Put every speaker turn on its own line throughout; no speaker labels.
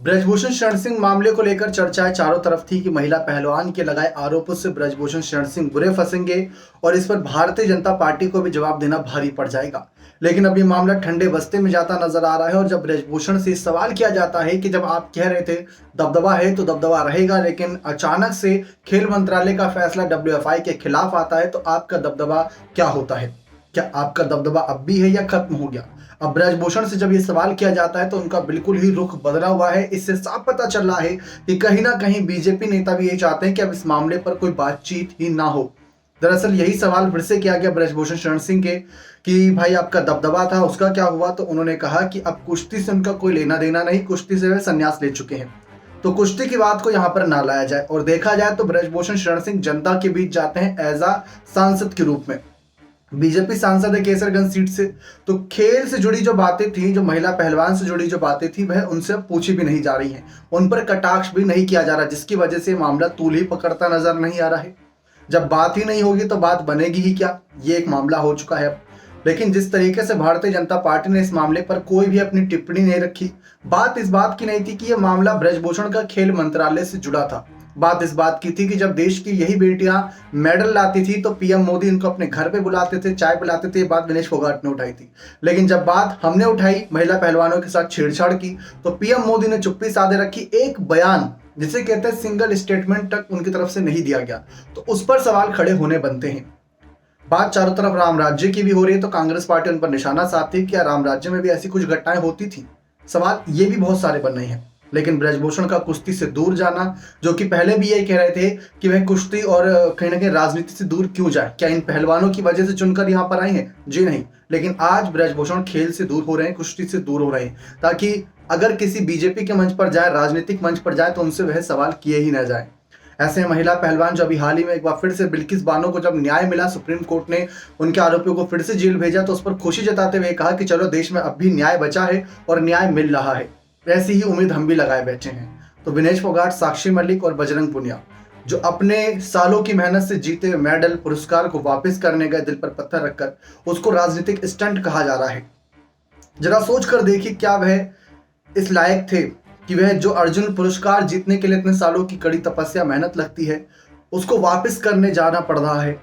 ब्रजभूषण शरण सिंह मामले को लेकर चर्चाएं चारों तरफ थी कि महिला पहलवान के लगाए आरोपों से ब्रजभूषण शरण सिंह बुरे फंसेंगे और इस पर भारतीय जनता पार्टी को भी जवाब देना भारी पड़ जाएगा। लेकिन अब ये मामला ठंडे बस्ते में जाता नजर आ रहा है और जब ब्रजभूषण से सवाल किया जाता है कि जब आप कह रहे थे दबदबा है तो दबदबा रहेगा, लेकिन अचानक से खेल मंत्रालय का फैसला WFI के खिलाफ आता है तो आपका दबदबा क्या होता है? क्या आपका दबदबा अब भी है या खत्म हो गया? अब ब्रजभूषण से जब ये सवाल किया जाता है तो उनका बिल्कुल ही रुख बदला हुआ है। इससे साफ पता चल रहा है कि कहीं ना कहीं बीजेपी नेता भी यही चाहते हैं कि अब इस मामले पर कोई बातचीत ही ना हो। दरअसल यही सवाल फिर से किया गया ब्रजभूषण शरण सिंह के कि भाई आपका दबदबा था उसका क्या हुआ, तो उन्होंने कहा कि अब कुश्ती से उनका कोई लेना देना नहीं, कुश्ती से वे संन्यास ले चुके हैं। तो कुश्ती की बात को यहाँ पर ना लाया जाए और देखा जाए तो ब्रजभूषण शरण सिंह जनता के बीच जाते हैं एज अ सांसद के रूप में। बीजेपी सांसद है केसरगंज सीट से, तो खेल से जुड़ी जो बातें थी, जो महिला पहलवान से जुड़ी जो बातें थी, वह उनसे पूछी भी नहीं जा रही हैं, उन पर कटाक्ष भी नहीं किया जा रहा, जिसकी वजह से मामला तूल ही पकड़ता नजर नहीं आ रहा है। जब बात ही नहीं होगी तो बात बनेगी ही क्या, ये एक मामला हो चुका है अब। लेकिन जिस तरीके से भारतीय जनता पार्टी ने इस मामले पर कोई भी अपनी टिप्पणी नहीं रखी, बात इस बात की नहीं थी कि यह मामला ब्रजभूषण का खेल मंत्रालय से जुड़ा था। बात इस बात की थी कि जब देश की यही बेटियां मेडल लाती थी तो पीएम मोदी इनको अपने घर पे बुलाते थे, चाय पिलाते थे। ये बात विनेश फोगाट ने उठाई थी। लेकिन जब बात हमने उठाई महिला पहलवानों के साथ छेड़छाड़ की तो पीएम मोदी ने चुप्पी साधे रखी। एक बयान जिसे कहते हैं सिंगल स्टेटमेंट तक उनकी तरफ से नहीं दिया गया, तो उस पर सवाल खड़े होने बनते हैं। बात चारों तरफ राम राज्य की भी हो रही है तो कांग्रेस पार्टी उन पर निशाना साधती है कि राम राज्य में भी ऐसी कुछ घटनाएं होती थी। सवाल ये भी बहुत सारे बन रहे हैं। लेकिन ब्रजभूषण का कुश्ती से दूर जाना, जो कि पहले भी यही कह रहे थे कि वह कुश्ती और कहीं ना कहीं राजनीति से दूर क्यों जाए, क्या इन पहलवानों की वजह से चुनकर यहाँ पर आए हैं? जी नहीं। लेकिन आज ब्रजभूषण खेल से दूर हो रहे हैं, कुश्ती से दूर हो रहे हैं, ताकि अगर किसी बीजेपी के मंच पर जाए, राजनीतिक मंच पर जाए, तो उनसे वह सवाल किए ही ना जाए। ऐसे महिला पहलवान जो अभी हाल ही में एक बार फिर से बिल्किस बानो को जब न्याय मिला, सुप्रीम कोर्ट ने उनके आरोपियों को फिर से जेल भेजा, तो उस पर खुशी जताते हुए कहा कि चलो देश में अब भी न्याय बचा है और न्याय मिल रहा है। ऐसी ही उम्मीद हम भी लगाए बैठे हैं। तो विनेश फोगाट, साक्षी मलिक और बजरंग पुनिया जो अपने सालों की मेहनत से जीते हुए मेडल पुरस्कार को वापस करने गए, दिल पर पत्थर रखकर उसको राजनीतिक स्टंट कहा जा रहा है। जरा सोच कर देखिए, क्या वह इस लायक थे कि वह जो अर्जुन पुरस्कार जीतने के लिए इतने सालों की कड़ी तपस्या मेहनत लगती है, उसको वापस करने जाना पड़ रहा है।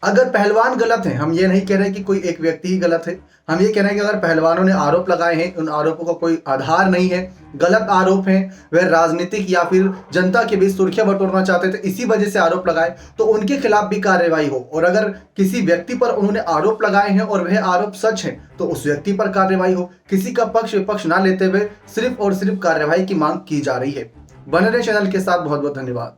अगर पहलवान गलत है, हम ये नहीं कह रहे कि कोई एक व्यक्ति ही गलत है, हम ये कह रहे हैं कि अगर पहलवानों ने आरोप लगाए हैं, उन आरोपों का कोई आधार नहीं है, गलत आरोप हैं, वह राजनीतिक या फिर जनता के बीच सुर्खियां बटोरना चाहते थे, इसी वजह से आरोप लगाए, तो उनके खिलाफ भी कार्रवाई हो। और अगर किसी व्यक्ति पर उन्होंने आरोप लगाए हैं और वह आरोप सच है तो उस व्यक्ति पर कार्रवाई हो। किसी का पक्ष विपक्ष ना लेते हुए सिर्फ और सिर्फ कार्रवाई की मांग की जा रही है। बने रहे चैनल के साथ। बहुत बहुत धन्यवाद।